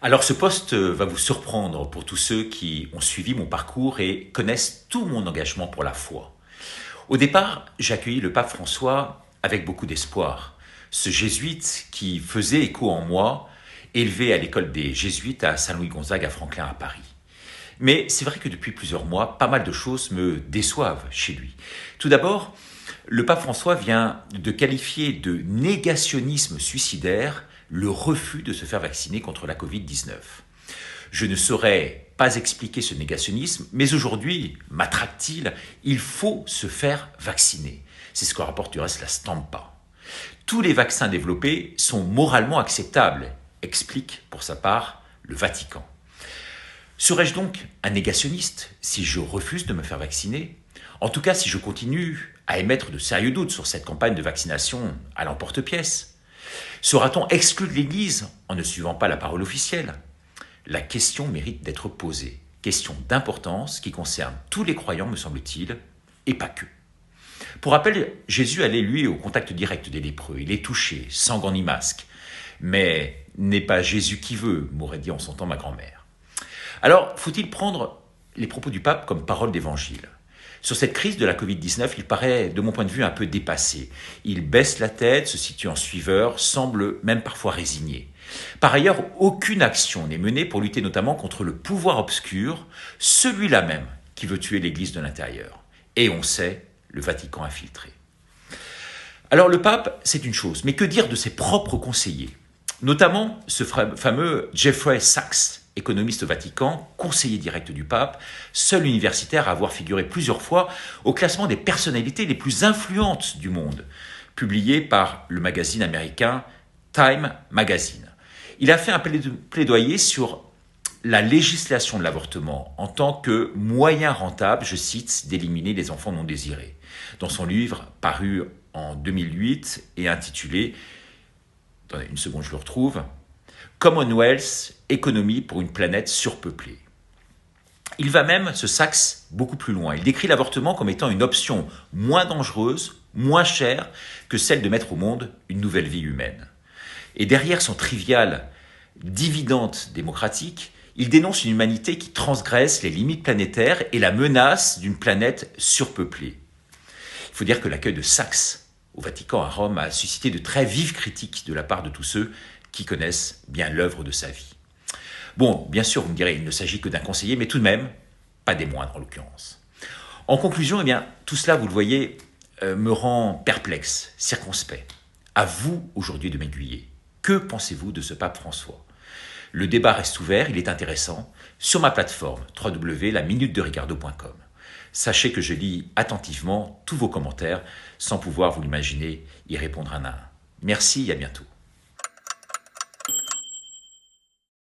Alors ce poste va vous surprendre pour tous ceux qui ont suivi mon parcours et connaissent tout mon engagement pour la foi. Au départ, j'ai accueilli le pape François avec beaucoup d'espoir. Ce jésuite qui faisait écho en moi, élevé à l'école des jésuites à Saint-Louis-Gonzague à Franklin à Paris. Mais c'est vrai que depuis plusieurs mois, pas mal de choses me déçoivent chez lui. Tout d'abord, le pape François vient de qualifier de négationnisme suicidaire le refus de se faire vacciner contre la Covid-19. Je ne saurais pas expliquer ce négationnisme, mais aujourd'hui, m'attraque-t-il, il faut se faire vacciner. C'est ce que rapporte du reste la Stampa. Tous les vaccins développés sont moralement acceptables, explique pour sa part le Vatican. Serais-je donc un négationniste si je refuse de me faire vacciner ? En tout cas, si je continue à émettre de sérieux doutes sur cette campagne de vaccination à l'emporte-pièce. Sera-t-on exclu de l'Église en ne suivant pas la parole officielle ? La question mérite d'être posée. Question d'importance qui concerne tous les croyants, me semble-t-il, et pas que. Pour rappel, Jésus allait, lui, au contact direct des lépreux. Il les touchait, sans gants ni masque. Mais n'est pas Jésus qui veut, m'aurait dit en son temps ma grand-mère. Alors, faut-il prendre les propos du pape comme parole d'évangile ? Sur cette crise de la Covid-19, il paraît, de mon point de vue, un peu dépassé. Il baisse la tête, se situe en suiveur, semble même parfois résigné. Par ailleurs, aucune action n'est menée pour lutter notamment contre le pouvoir obscur, celui-là même qui veut tuer l'Église de l'intérieur. Et on sait, le Vatican infiltré. Alors le pape, c'est une chose, mais que dire de ses propres conseillers ? Notamment ce fameux Jeffrey Sachs, économiste au Vatican, conseiller direct du pape, seul universitaire à avoir figuré plusieurs fois au classement des personnalités les plus influentes du monde, publié par le magazine américain Time Magazine. Il a fait un plaidoyer sur la législation de l'avortement en tant que moyen rentable, je cite, d'éliminer les enfants non désirés, dans son livre paru en 2008 et intitulé, attendez une seconde je le retrouve, Commonwealth, économie pour une planète surpeuplée. Il va même, ce Sachs, beaucoup plus loin. Il décrit l'avortement comme étant une option moins dangereuse, moins chère que celle de mettre au monde une nouvelle vie humaine. Et derrière son trivial dividende démocratique, il dénonce une humanité qui transgresse les limites planétaires et la menace d'une planète surpeuplée. Il faut dire que l'accueil de Sachs au Vatican à Rome a suscité de très vives critiques de la part de tous ceux qui connaissent bien l'œuvre de sa vie. Bon, bien sûr, vous me direz, il ne s'agit que d'un conseiller, mais tout de même, pas des moindres en l'occurrence. En conclusion, eh bien, tout cela, vous le voyez, me rend perplexe, circonspect. À vous, aujourd'hui, de m'aiguiller. Que pensez-vous de ce pape François ? Le débat reste ouvert, il est intéressant, sur ma plateforme www.laminutedericardo.com. Sachez que je lis attentivement tous vos commentaires, sans pouvoir, vous l'imaginer, y répondre un à un. Merci et à bientôt.